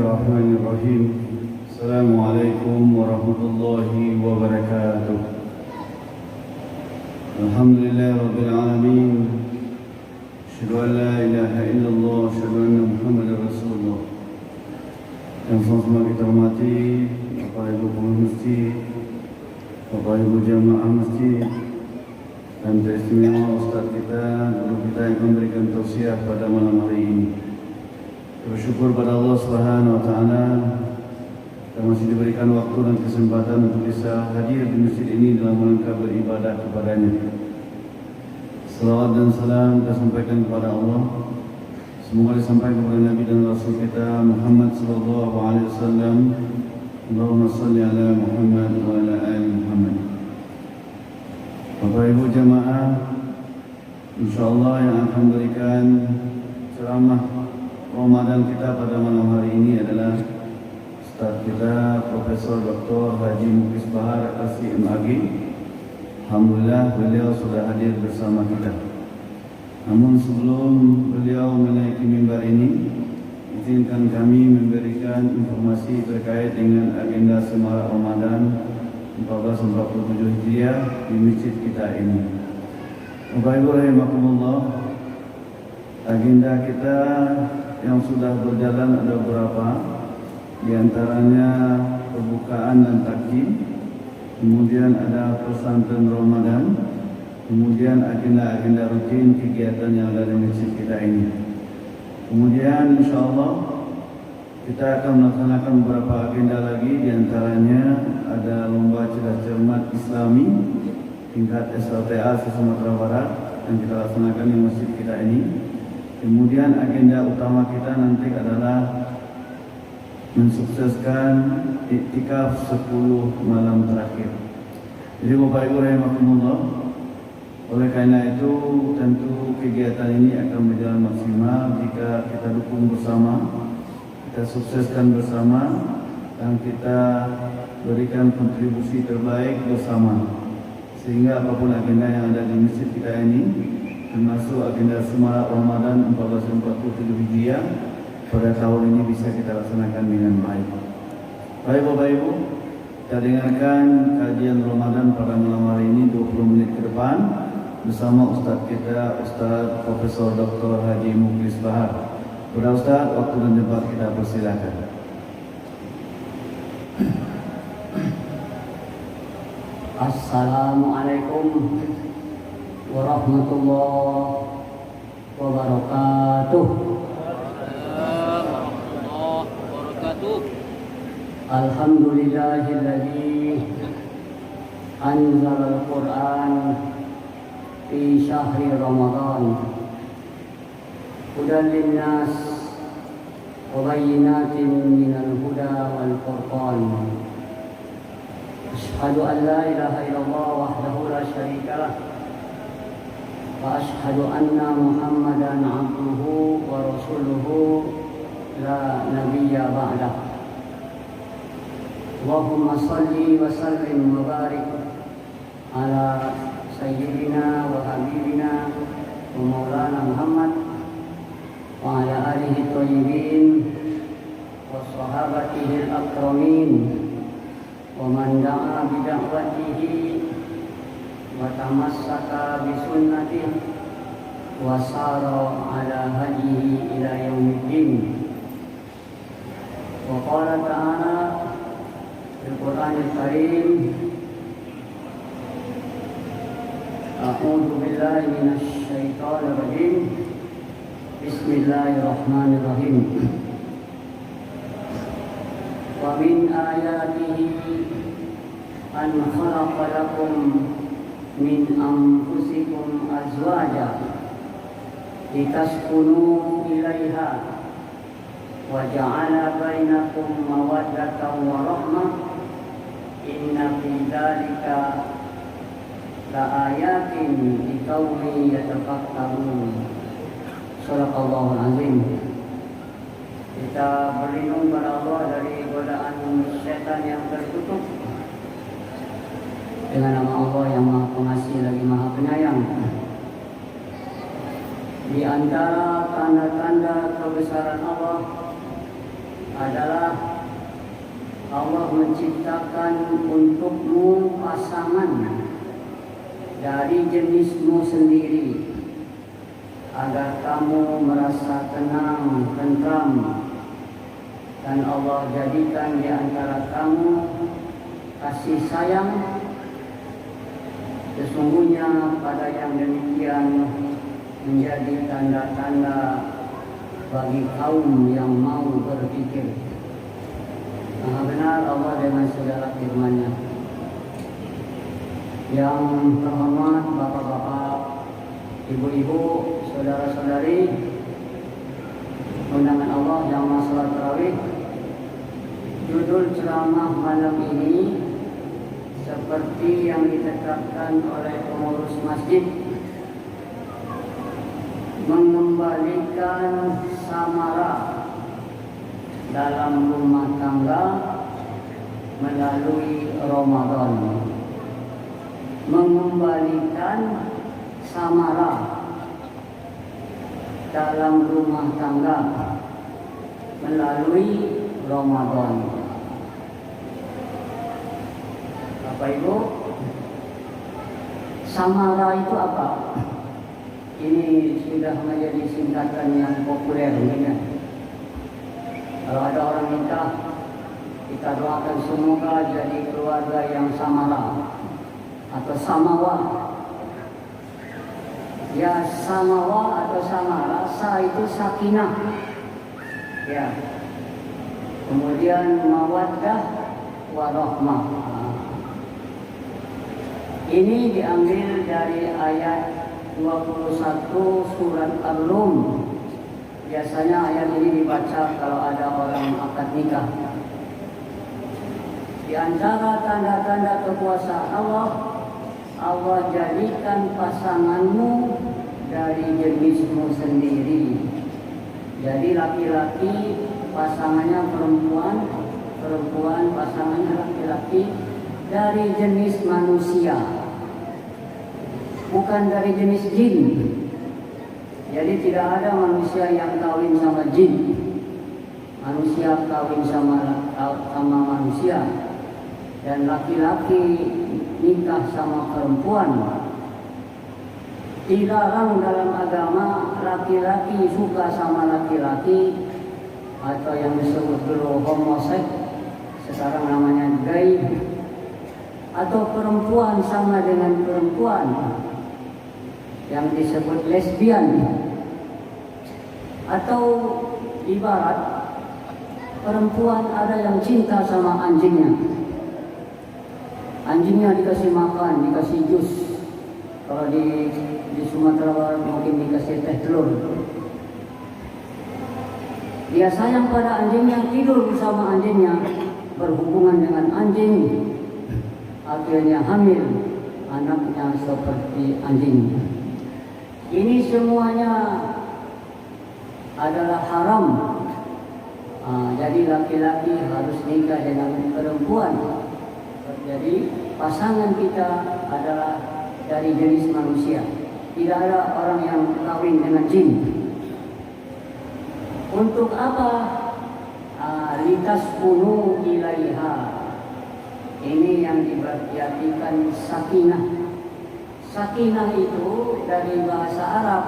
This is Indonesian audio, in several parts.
Bismillahirrahmanirrahim. Assalamualaikum warahmatullahi wabarakatuh. Alhamdulillahirabbil alamin. Asyhadu an la ilaha illallah wa asyhadu anna Muhammadar Rasulullah. Yang sama-sama kita hormati Bapak Ibu pengurus masjid, Bapak Ibu jamaah masjid, dan teristimewa Ustaz kita, guru kita yang memberikan tausiah pada malam hari ini. Bersyukur pada Allah Subhanahu wa taala yang masih diberikan waktu dan kesempatan untuk bisa hadir di masjid ini dalam rangka beribadah kepadanya. Salawat dan salam kita sampaikan kepada Allah. Semoga disampaikan kepada Nabi dan Rasul kita Muhammad sallallahu alaihi wasallam. Allahumma shalli ala Muhammad wa ala ali Muhammad. Bapak Ibu jamaah, insyaallah yang akan memberikan ceramah Ramadan kita pada malam hari ini adalah Ustaz kita Profesor Dr. Haji Muklis Bahar LC-MAG. Alhamdulillah beliau sudah hadir bersama kita. Namun sebelum beliau menaiki mimbar ini, izinkan kami memberikan informasi terkait dengan agenda Semarak Ramadan 1447 Hijriah di masjid kita ini. Bapak Ibu rahimakumullah, agenda kita yang sudah berjalan ada beberapa, di antaranya pembukaan dan takjim, kemudian ada pesantren Ramadan, kemudian agenda-agenda rutin kegiatan yang ada di masjid kita ini. Kemudian insyaallah kita akan melaksanakan beberapa agenda lagi, di antaranya ada lomba cerdas cermat Islami tingkat SLTA Sumatera Barat yang kita laksanakan di masjid kita ini. Kemudian agenda utama kita nanti adalah mensukseskan iktikaf 10 malam terakhir. Jadi Bapak Ibu rahimakumullah, oleh karena itu tentu kegiatan ini akan berjalan maksimal jika kita dukung bersama, kita sukseskan bersama, dan kita berikan kontribusi terbaik bersama, sehingga apapun agenda yang ada di masjid kita ini, termasuk agenda Semarak Ramadan 1447 Hijriah pada tahun ini bisa kita laksanakan dengan baik. Baik Bapak Ibu, kita dengarkan kajian Ramadan pada malam hari ini 20 menit ke depan bersama Ustaz kita, Ustaz Profesor Dr. Haji Muklis Bahar. Kepada Ustaz, waktu dan tempat kita persilakan. Assalamualaikum warahmatullahi wabarakatuh. Alhamdulillahilladzi anzalal Qur'an fi syahri Ramadan hudan linnas wa bayyinatin minal huda wal furqan. Asyhadu an la ilaha illallah wahdahu la syarika lah wa asyhadu anna Muhammadan abduhu wa rasuluhu la nabiyya ba'dah. Allahumma salli wa sallim wa barik ala sayyidina wa habibina wa maulana Muhammad wa ala alihi thayyibin wa sahabatihi al-akramin wa man da'a bi da'watihi wa tamassaka bi sunnatihi wa sara ala hadihi ila yaumiddin. Wa qala ta'ala Al-Quranul Karim, A'udzu billahi minasy syaithanir rajim. Bismillahirrahmanirrahim. Wa min ayatihi an khalaqa lakum min anfusikum azwaja litaskunu ilaiha wa ja'ala bainakum mawaddatan wa rahmah. Inna fi dzalika la ayatin liqaumin yatafakkarun. Shadaqallahul azim. Kita berlindung pada Allah dari godaan setan yang tertutup dengan nama Allah yang Maha Pengasih lagi Maha Penyayang. Di antara tanda-tanda kebesaran Allah adalah Allah menciptakan untukmu pasangan dari jenismu sendiri agar kamu merasa tenang, tentram, dan Allah jadikan di antara kamu kasih sayang. Sesungguhnya pada yang demikian menjadi tanda-tanda bagi kaum yang mau berpikir. Maha benar Allah dengan segala firman-Nya. Yang terhormat bapak-bapak, ibu-ibu, saudara-saudari, undangan Allah yang salat tarawih. Judul ceramah malam ini seperti yang ditetapkan oleh pengurus masjid, mengembalikan samara dalam rumah tangga melalui Ramadan. Mengembalikan samara dalam rumah tangga melalui Ramadan. Bapak Ibu, samara itu apa? Ini sudah menjadi singkatan yang populer, ya. Kalau ada orang nikah, kita doakan semoga jadi keluarga yang samara atau samawa. Ya, samawa atau samara, sa itu sakinah. Ya. Kemudian mawaddah warahmah. Ini diambil dari ayat 21 surat Ar-Rum. Biasanya ayat ini dibaca kalau ada orang akad nikah. Di antara tanda-tanda kekuasaan Allah, Allah jadikan pasanganmu dari jenismu sendiri. Jadi laki-laki pasangannya perempuan, perempuan pasangannya laki-laki dari jenis manusia, bukan dari jenis jin. Jadi tidak ada manusia yang kawin sama jin, manusia kawin sama manusia, dan laki-laki nikah sama perempuan. Dilarang dalam agama laki-laki suka sama laki-laki, atau yang disebut dulu homoseks, sekarang namanya gay, atau perempuan sama dengan perempuan yang disebut lesbian, atau ibarat perempuan ada yang cinta sama anjingnya. Anjingnya dikasih makan, dikasih jus. Kalau di Sumatera Barat mungkin dikasih teh telur. Dia sayang pada anjingnya, tidur bersama anjingnya, berhubungan dengan anjing, akhirnya hamil anaknya seperti anjing. Ini semuanya adalah haram. Jadi laki-laki harus nikah dengan perempuan. Jadi pasangan kita adalah dari jenis manusia. Tidak ada orang yang kawin dengan jin. Untuk apa? Litaskunu ilaiha. Ini yang diartikan sakinah. Sakinah itu dari bahasa Arab.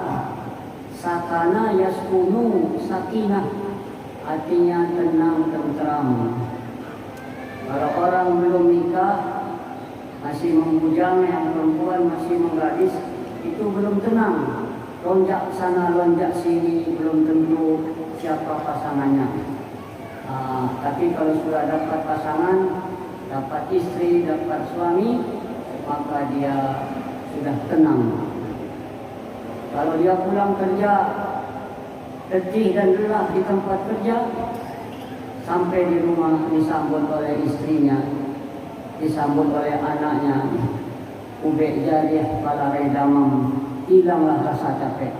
Sakana yaskunu, sakinah, artinya tenang, tentram. Kalau orang belum nikah, masih membujang, yang perempuan masih menggadis, itu belum tenang. Lonjak sana, lonjak sini, belum tentu siapa pasangannya. Tapi kalau sudah dapat pasangan, dapat istri, dapat suami, maka dia sudah tenang. Kalau dia pulang kerja, letih dan lelah di tempat kerja, sampai di rumah disambut oleh istrinya, disambut oleh anaknya, ubek jarih palarai damam, hilanglah rasa capek.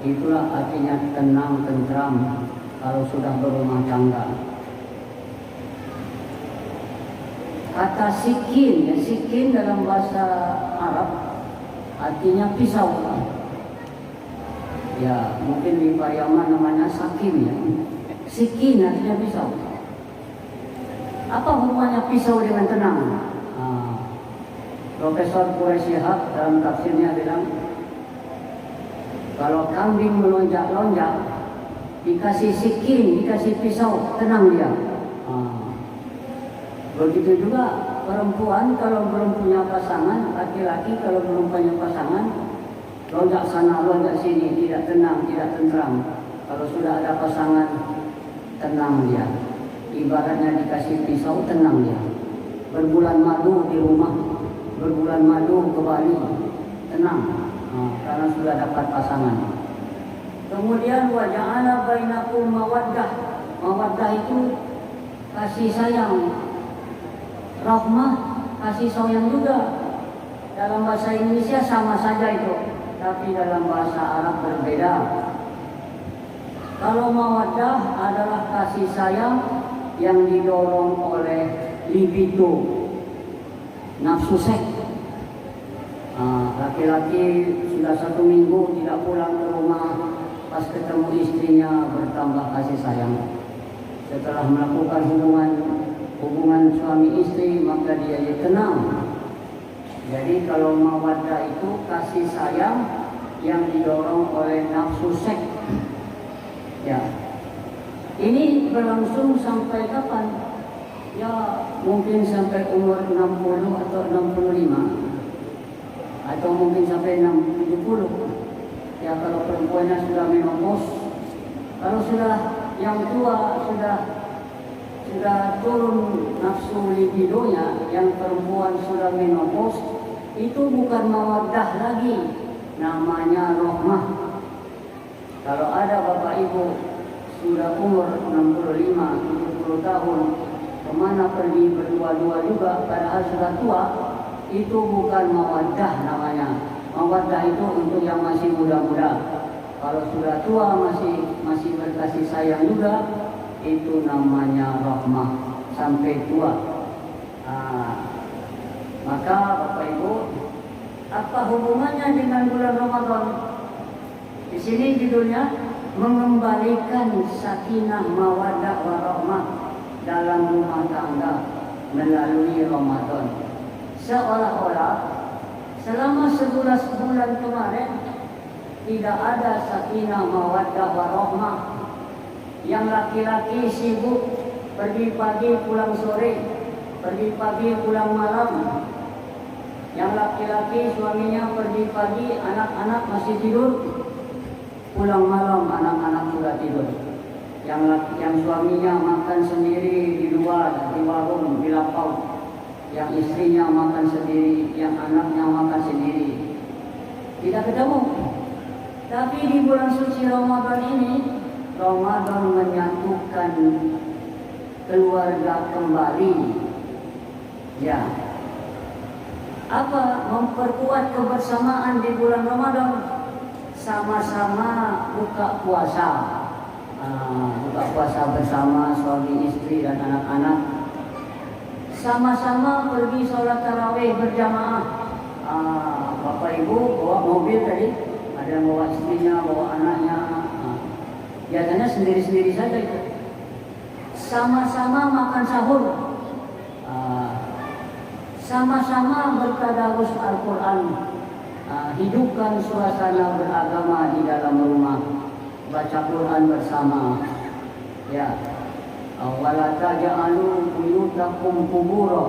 Itulah artinya tenang, tentram kalau sudah berumah tangga. Kata sikin, ya, sikin dalam bahasa Arab artinya pisau. Ya, mungkin di Pariaman namanya sakin, ya. Sikin artinya pisau. Apa hubungannya pisau dengan tenang? Profesor Quraisy Shihab dalam tafsirnya bilang, kalau kambing melonjak-lonjak, dikasih sikin, dikasih pisau, tenang dia. Begitu juga perempuan kalau belum punya pasangan, laki-laki kalau belum punya pasangan, lonjak sana, lonjak sini, tidak tenang, tidak tentram. Kalau sudah ada pasangan, tenang dia. Ibaratnya dikasih pisau, tenang dia. Berbulan madu di rumah, berbulan madu ke Bali, tenang, karena sudah dapat pasangan. Kemudian wa ja'ala bainakum mawaddah. Mawaddah itu kasih sayang, rahmah, kasih sayang juga. Dalam bahasa Indonesia sama saja itu, tapi dalam bahasa Arab berbeda. Kalau mawaddah adalah kasih sayang yang didorong oleh libido, nafsu seks. Laki-laki sudah 1 minggu tidak pulang ke rumah, pas ketemu istrinya bertambah kasih sayang. Setelah melakukan hubungan suami istri, maka dia tenang. Jadi kalau mawaddah itu kasih sayang yang didorong oleh nafsu seks. Ya, ini berlangsung sampai kapan? Ya, mungkin sampai umur 60 atau 65, atau mungkin sampai 70. Ya, kalau perempuannya sudah menopause. Kalau sudah yang tua, sudah turun nafsu libidonya, yang perempuan sudah menopause, itu bukan mawaddah lagi, namanya rahmah. Kalau ada bapak ibu sudah umur 65-70 tahun, kemana pergi berdua-dua juga padahal sudah tua, itu bukan mawaddah namanya. Mawaddah itu untuk yang masih muda-muda. Kalau sudah tua masih berkasih sayang juga, itu namanya rahmah sampai tua. Maka bapak ibu, apa hubungannya dengan bulan Ramadan? Di sini judulnya mengembalikan sakinah mawaddah warahmah dalam rumah tangga melalui Ramadan. Seolah-olah selama 11 bulan kemarin tidak ada sakinah mawaddah warahmah. Yang laki-laki sibuk pergi pagi pulang sore, pergi pagi pulang malam. Yang laki-laki suaminya pergi pagi, anak-anak masih tidur, pulang malam anak-anak sudah tidur. Yang suaminya makan sendiri di luar, di warung, di lapak. Yang istrinya makan sendiri, yang anaknya makan sendiri. Tidak ketemu. Tapi di bulan suci Ramadan ini, Ramadan menyatukan keluarga kembali. Ya. Apa? Memperkuat kebersamaan di bulan Ramadan. Sama-sama buka puasa. Buka puasa bersama suami istri dan anak-anak. Sama-sama pergi sholat tarawih berjamaah. Bapak ibu bawa mobil tadi, ada yang bawa istrinya, bawa anaknya. Biasanya sendiri-sendiri saja itu. Sama-sama makan sahur. Sama-sama bertadarus Al-Quran. Hidupkan suasana beragama di dalam rumah. Baca Quran bersama. Ya. Wala taj'alu buyutakum qubura.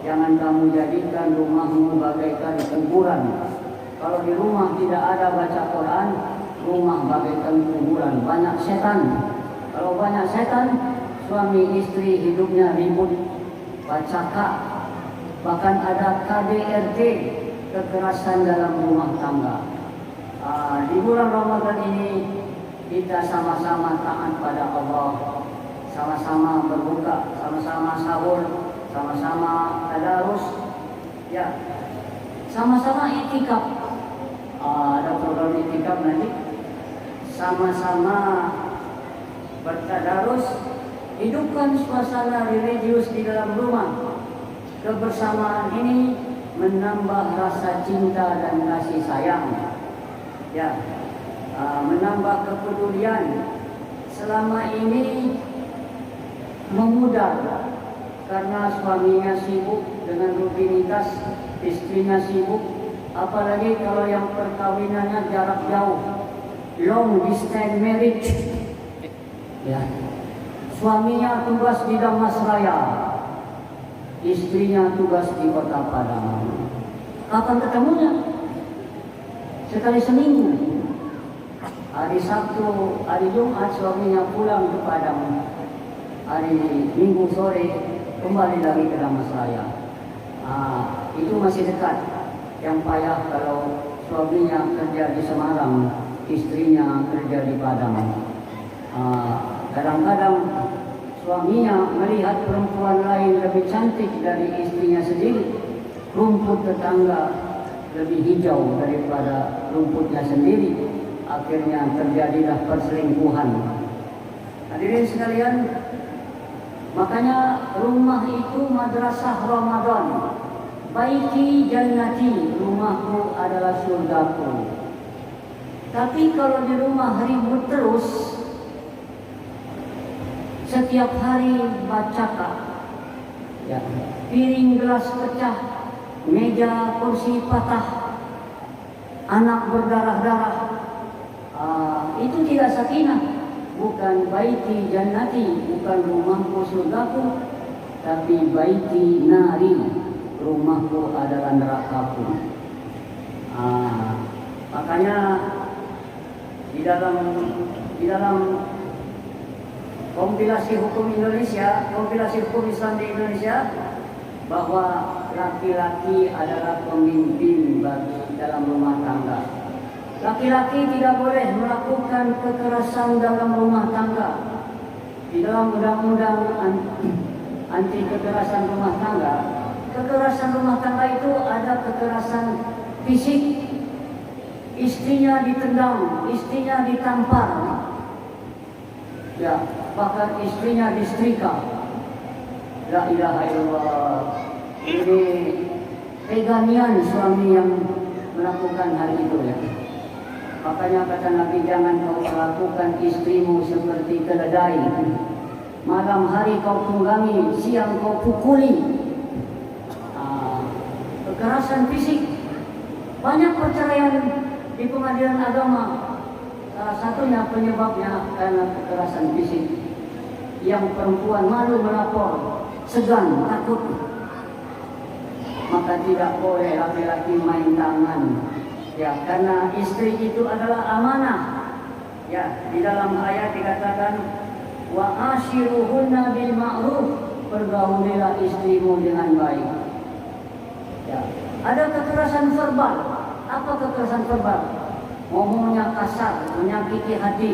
Jangan kamu jadikan rumahmu bagaikan kuburan. Kalau di rumah tidak ada baca Quran, rumah bagaikan kuburan. Banyak setan. Kalau banyak setan, suami istri hidupnya ribut, bacaka. Bahkan ada KDRT, kekerasan dalam rumah tangga. Di bulan Ramadan ini kita sama-sama taat pada Allah. Sama-sama berbuka, sama-sama sahur, sama-sama tadarus, ya, sama-sama itikaf. Ada program itikaf nanti. Sama-sama bertadarus, hidupkan suasana religius di dalam rumah. Kebersamaan ini menambah rasa cinta dan kasih sayang, ya, menambah kepedulian. Selama ini memudar karena suaminya sibuk dengan rutinitas, istrinya sibuk, apalagi kalau yang perkawinannya jarak jauh, long distance marriage. Ya. Suaminya tugas di Damasraya, istrinya tugas di Kota Padang. Kapan ketemunya? Sekali seminggu. Hari Sabtu, hari Jumat suaminya pulang ke Padang. Hari Minggu sore kembali lagi ke Damasraya. Itu masih dekat. Yang payah kalau suaminya kerja di Semarang, istrinya kerja di Padang. Kadang-kadang suaminya melihat perempuan lain lebih cantik dari istrinya sendiri. Rumput tetangga lebih hijau daripada rumputnya sendiri. Akhirnya terjadilah perselingkuhan. Hadirin sekalian, makanya rumah itu madrasah Ramadan. Baiti jannati, rumahku adalah surgaku. Tapi kalau di rumah ribut terus, setiap hari bacaka, ya, piring gelas pecah, meja kursi patah, anak berdarah-darah, itu tidak sakinah. Bukan baiti jannati, bukan rumahku surgaku, tapi baiti nari, rumahku adalah nerakaku. Makanya di dalam kompilasi hukum Indonesia, kompilasi hukum Islam di Indonesia, bahwa laki-laki adalah pemimpin bagi dalam rumah tangga. Laki-laki tidak boleh melakukan kekerasan dalam rumah tangga. Di dalam undang-undang anti kekerasan rumah tangga, kekerasan rumah tangga itu ada kekerasan fisik, istrinya ditendang, istrinya ditampar, ya, bahkan istrinya disetrika. La ilaha illallah. Ini teganian suami yang melakukan hal itu, ya. Makanya kata Nabi, jangan kau melakukan istrimu seperti keledai. Malam hari kau tunggangi, siang kau pukuli. Kekerasan fisik. Banyak perceraian di pengadilan agama. Salah satunya penyebabnya karena kekerasan fisik. Yang perempuan malu melapor, segan, takut. Maka tidak boleh laki-laki main tangan. Ya, karena istri itu adalah amanah. Ya, di dalam ayat dikatakan wa ashiruhunna bil ma'ruf, pergaulilah istrimu dengan baik. Ya, ada kekerasan verbal. Apa kekerasan verbal? Ngomongnya kasar, menyakiti hati.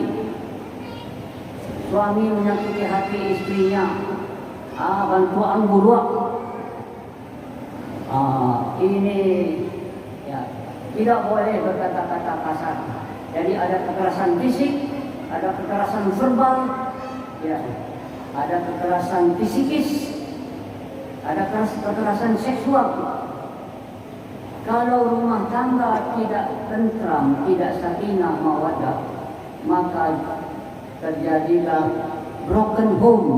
Suami menyakiti hati istrinya. Bantu angguruak. Ini, ya, tidak boleh berkata-kata kasar. Jadi ada kekerasan fisik, ada kekerasan verbal, ya, ada kekerasan psikis, ada kekerasan seksual. Kalau rumah tangga tidak tentram, tidak sakinah mawaddah, maka terjadilah broken home.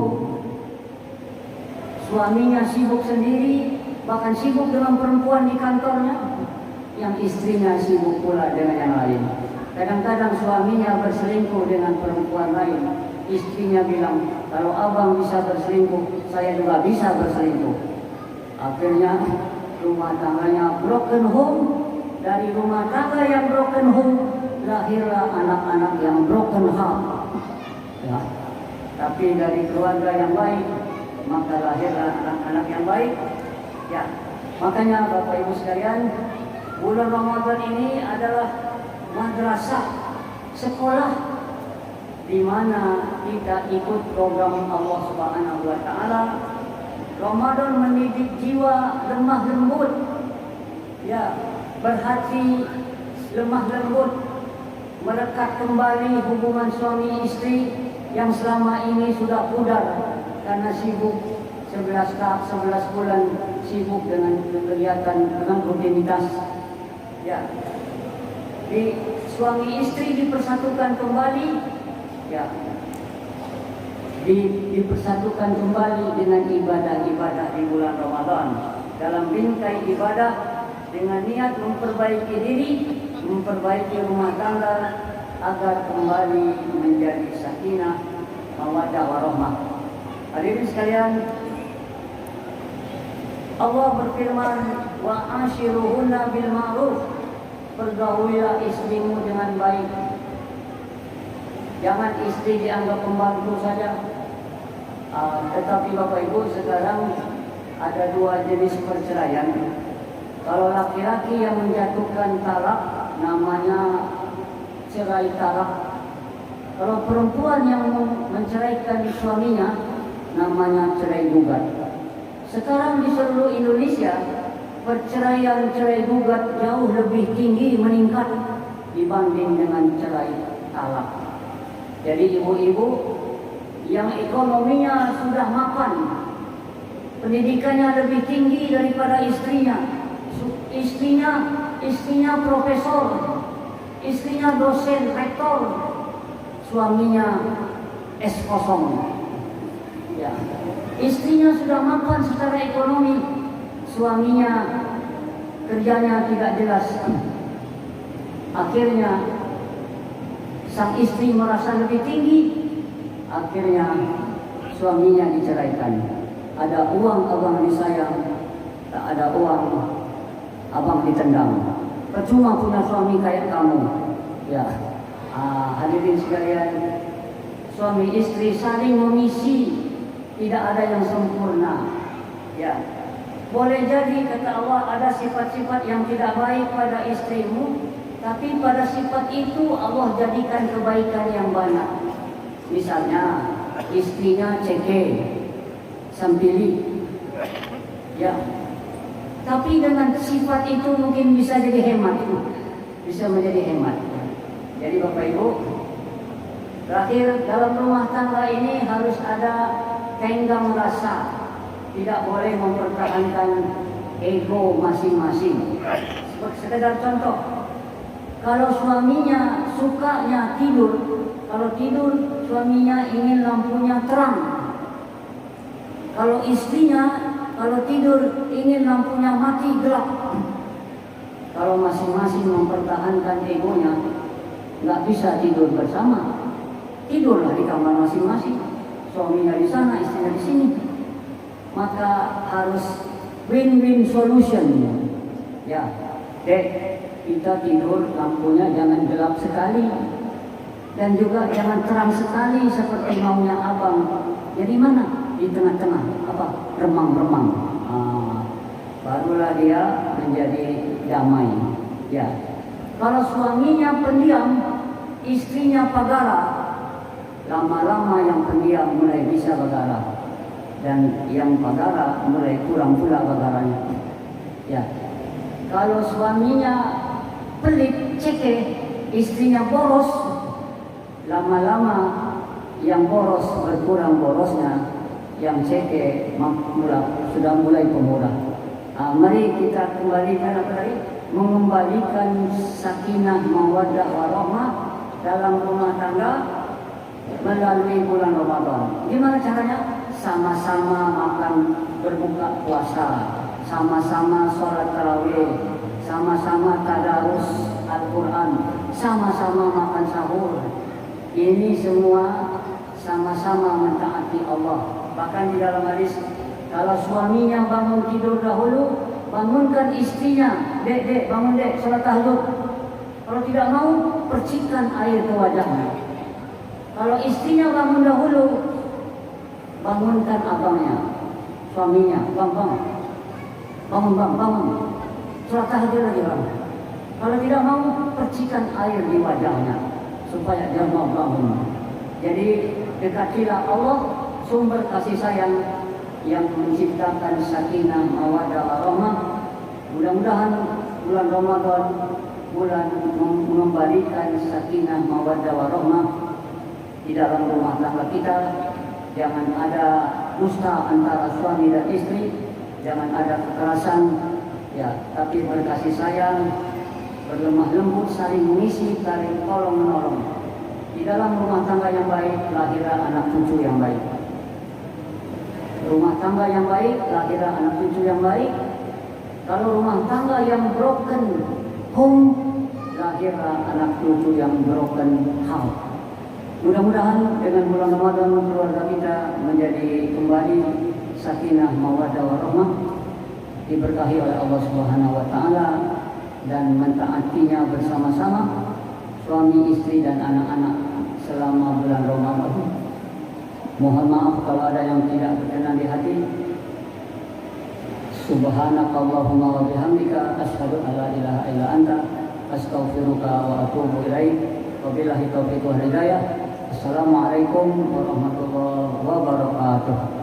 Suaminya sibuk sendiri, bahkan sibuk dengan perempuan di kantornya, yang istrinya sibuk pula dengan yang lain. Kadang-kadang suaminya berselingkuh dengan perempuan lain. Istrinya bilang, kalau abang bisa berselingkuh, saya juga bisa berselingkuh. Akhirnya rumah tangganya broken home. Dari rumah tangga yang broken home, lahirlah anak-anak yang broken heart. Ya. Tapi dari keluarga yang baik, maka lahirlah anak-anak yang baik. Ya. Makanya Bapak Ibu sekalian, bulan Ramadan ini adalah madrasah, sekolah di mana kita ikut program Allah Subhanahu wa taala. Ramadan mendidik jiwa lemah lembut, ya, berhati lemah lembut, merekat kembali hubungan suami istri yang selama ini sudah pudar karena sibuk 11 bulan sibuk dengan kegiatan, dengan rutinitas. Ya, di suami istri dipersatukan kembali, ya, dipersatukan kembali dengan ibadah-ibadah di bulan Ramadan dalam bingkai ibadah dengan niat memperbaiki diri, memperbaiki rumah tangga agar kembali menjadi sakinah, mawaddah warahmah. Hadirin sekalian, Allah berfirman, wa ashiruhunna bil ma'ruf, pergaulilah istrimu dengan baik. Jangan istri dianggap pembantu saja. Tetapi Bapak Ibu, sekarang ada dua jenis perceraian. Kalau laki-laki yang menjatuhkan talak namanya cerai talak. Kalau perempuan yang menceraikan suaminya namanya cerai gugat. Sekarang di seluruh Indonesia perceraian cerai gugat jauh lebih tinggi meningkat dibanding dengan cerai talak. Jadi ibu-ibu yang ekonominya sudah mapan, pendidikannya lebih tinggi daripada istrinya, istrinya profesor, istrinya dosen, rektor, suaminya S0. Ya. Istrinya sudah mapan secara ekonomi, suaminya kerjanya tidak jelas. Akhirnya sang istri merasa lebih tinggi, akhirnya suaminya diceraikan. Ada uang abang disayang, tak ada uang abang ditendang. Percuma punya suami kayak kamu. Ya, hadirin sekalian, suami istri saling mengisi, tidak ada yang sempurna. Ya, boleh jadi kata Allah ada sifat-sifat yang tidak baik pada istrimu, tapi pada sifat itu Allah jadikan kebaikan yang banyak. Misalnya istrinya ceke, sampili, ya. Tapi dengan sifat itu mungkin bisa jadi hemat, bisa menjadi hemat. Jadi Bapak Ibu, terakhir dalam rumah tangga ini harus ada tenggang rasa, tidak boleh mempertahankan ego masing-masing. Sekedar contoh. Kalau suaminya sukanya tidur, kalau tidur suaminya ingin lampunya terang. Kalau istrinya kalau tidur ingin lampunya mati gelap. Kalau masing-masing mempertahankan egonya, nggak bisa tidur bersama. Tidurlah di kamar masing-masing. Suaminya di sana, istrinya di sini. Maka harus win-win solution. Ya, Dek, kita tidur lampunya jangan gelap sekali dan juga jangan terang sekali seperti maunya abang. Jadi mana? Di tengah-tengah, apa? Remang-remang. Barulah dia menjadi damai. Ya. Kalau suaminya pendiam, istrinya pagara, lama-lama yang pendiam mulai bisa bagara dan yang pagara mulai kurang pula bagaranya. Ya. Kalau suaminya pelit, ceke, istrinya boros, lama-lama yang boros berkurang borosnya, yang ceke sudah mulai pemurah. Mari kita kembalikan apa tadi? Mengembalikan sakinah, mawaddah warahmah dalam rumah tangga melalui bulan Ramadan. Gimana caranya? Sama-sama makan berbuka puasa, sama-sama sholat tarawih, sama-sama tadarus Al-Quran, sama-sama makan sahur. Ini semua sama-sama mentaati Allah. Bahkan di dalam hadis, kalau suaminya bangun tidur dahulu, bangunkan istrinya. Dek, bangun dek, sholat tahajud. Kalau tidak mau, percikan air ke wajahnya. Kalau istrinya bangun dahulu, bangunkan abangnya, suaminya. Bangun. Sholat tahajud lagi bang. Kalau tidak mau, percikan air di wajahnya supaya dia mau bangun. Jadi dekatilah Allah, sumber kasih sayang yang menciptakan sakinah, mawaddah warahmah. Mudah-mudahan bulan Ramadan bulan mengembalikan sakinah, mawaddah warahmah di dalam rumah tangga kita. Jangan ada dusta antara suami dan istri, jangan ada kekerasan, ya, tapi berkasih sayang, berlemah lembut, saling mengisi, saling tolong menolong. Di Di dalam rumah tangga yang baik lahirlah anak cucu yang baik. Rumah tangga yang baik lahirlah anak cucu yang baik. Kalau rumah tangga yang broken home, lahirlah anak cucu yang broken house. Mudah-mudahan dengan bulan Ramadan keluarga kita menjadi kembali sakinah mawaddah warahmah, diberkahi oleh Allah Subhanahu wa taala dan mentaatinya bersama-sama suami, istri dan anak-anak selama bulan Ramadan. Mohon maaf kalau ada yang tidak berkenan di hati. Subhanakallahumma wa bihamdika asyhadu an la ilaha illa anta astaghfiruka wa atubu ilaik. Wabillahi taufiq wal hidayah. Assalamualaikum warahmatullahi wabarakatuh.